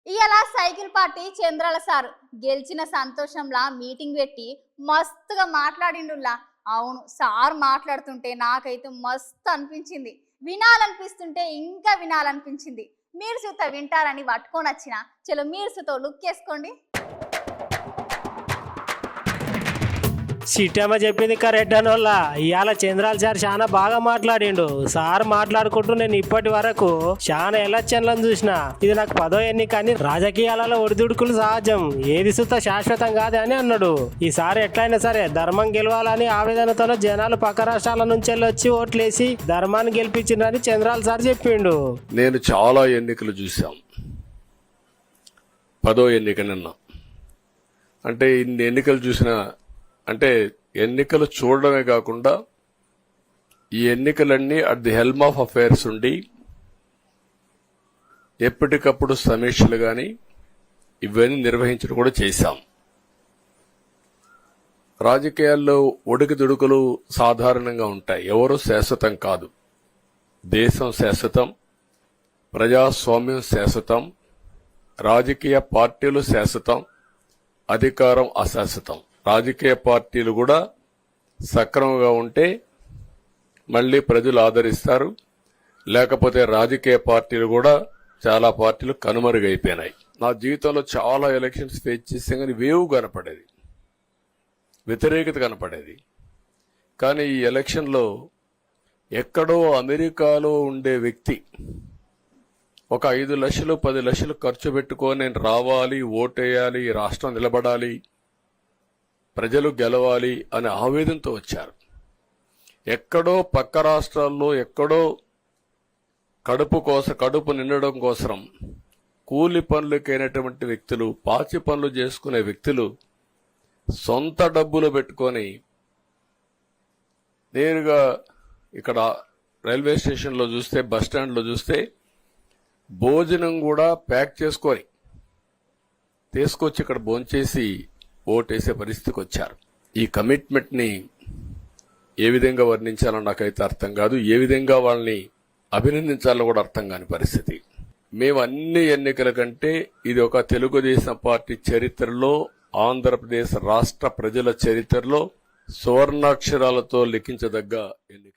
ఇయాల cycle party చంద్రాల sir గెలిచిన సంతోషంలా meeting పెట్టి మస్తుగా మాట్లాడిండుల్లా. అవును, సార్ మాట్లాడుతుంటే నాకైతే మస్తు అనిపించింది. వినాలనిపిస్తుంటే ఇంకా వినాలనిపించింది. మీరు సుత వింటారని పట్టుకొని వచ్చిన. చలో మీరు సుతో లుక్ వేసుకోండి. సిట్టమ్మ చెప్పింది కరెక్ట్ అనోళ్ళ. ఇవాళ చంద్రాల సార్ చాలా బాగా మాట్లాడిండు. సార్ మాట్లాడుకుంటూ నేను ఇప్పటి వరకు చాలా ఎలక్షన్లను చూసిన. ఇది నాకు 10వ ఎన్నిక అని, రాజకీయాలలో ఒడిదుడుకులు సహజం, ఏది సుత శాశ్వతం కాదు అని అన్నాడు. ఈసారి ఎట్లయినా సరే ధర్మం గెలవాలని ఆవేదనతో జనాలు పక్క రాష్ట్రాల నుంచి వచ్చి ఓట్లేసి ధర్మాన్ని గెలిపించిందని చంద్రాల సార్ చెప్పిండు. నేను చాలా ఎన్నికలు చూశాం. 10వ ఎన్నిక నిన్న. అంటే ఇన్ని ఎన్నికలు చూసిన, అంటే ఎన్నికలు చూడడమే కాకుండా ఈ ఎన్నికలన్నీ at the helm of affairs ఉండి ఎప్పటికప్పుడు సమీక్షలు గాని ఇవన్నీ నిర్వహించడం కూడా చేశాం. రాజకీయాల్లో ఒడికిదుడుకులు సాధారణంగా ఉంటాయి. ఎవరు శాశ్వతం కాదు. దేశం శాశ్వతం, ప్రజాస్వామ్యం శాశ్వతం, రాజకీయ పార్టీలు శాశ్వతం, అధికారం అశాశ్వతం. రాజకీయ పార్టీలు కూడా సక్రమంగా ఉంటే మళ్లీ ప్రజలు ఆదరిస్తారు, లేకపోతే రాజకీయ పార్టీలు కూడా చాలా పార్టీలు కనుమరుగైపోయినాయి. నా జీవితంలో చాలా ఎలక్షన్స్ ఫేస్ చేస్తే కానీ వేవ్ కనపడేది, వ్యతిరేకత కనపడేది. కానీ ఈ ఎలక్షన్లో ఎక్కడో అమెరికాలో ఉండే వ్యక్తి ఒక 5 లక్షలు 10 లక్షలు ఖర్చు పెట్టుకొని నేను రావాలి, ఓటేయాలి, రాష్ట్రం నిలబడాలి, ప్రజలు గెలవాలి అనే ఆవేదనతో వచ్చారు. ఎక్కడో పక్క రాష్ట్రాల్లో ఎక్కడో కడుపు నిండడం కోసం కూలి పనులకైనటువంటి వ్యక్తులు, పాచి పనులు చేసుకునే వ్యక్తులు సొంత డబ్బులు పెట్టుకొని నేరుగా ఇక్కడ రైల్వే స్టేషన్లో చూస్తే, బస్ స్టాండ్లో చూస్తే భోజనం కూడా ప్యాక్ చేసుకొని తీసుకొచ్చి ఇక్కడ భోంచేసి ఓటేసే పరిస్థితికి వచ్చారు. ఈ కమిట్మెంట్ ని ఏ విధంగా వర్ణించాలో నాకైతే అర్థం కాదు. ఏ విధంగా వాళ్ళని అభినందించాలో కూడా అర్థం కాని పరిస్థితి. మేము అన్ని ఎన్నికల కంటే ఇది ఒక తెలుగుదేశం పార్టీ చరిత్రలో, ఆంధ్రప్రదేశ్ రాష్ట్ర ప్రజల చరిత్రలో సువర్ణాక్షరాలతో లిఖించదగ్గ ఎన్నిక.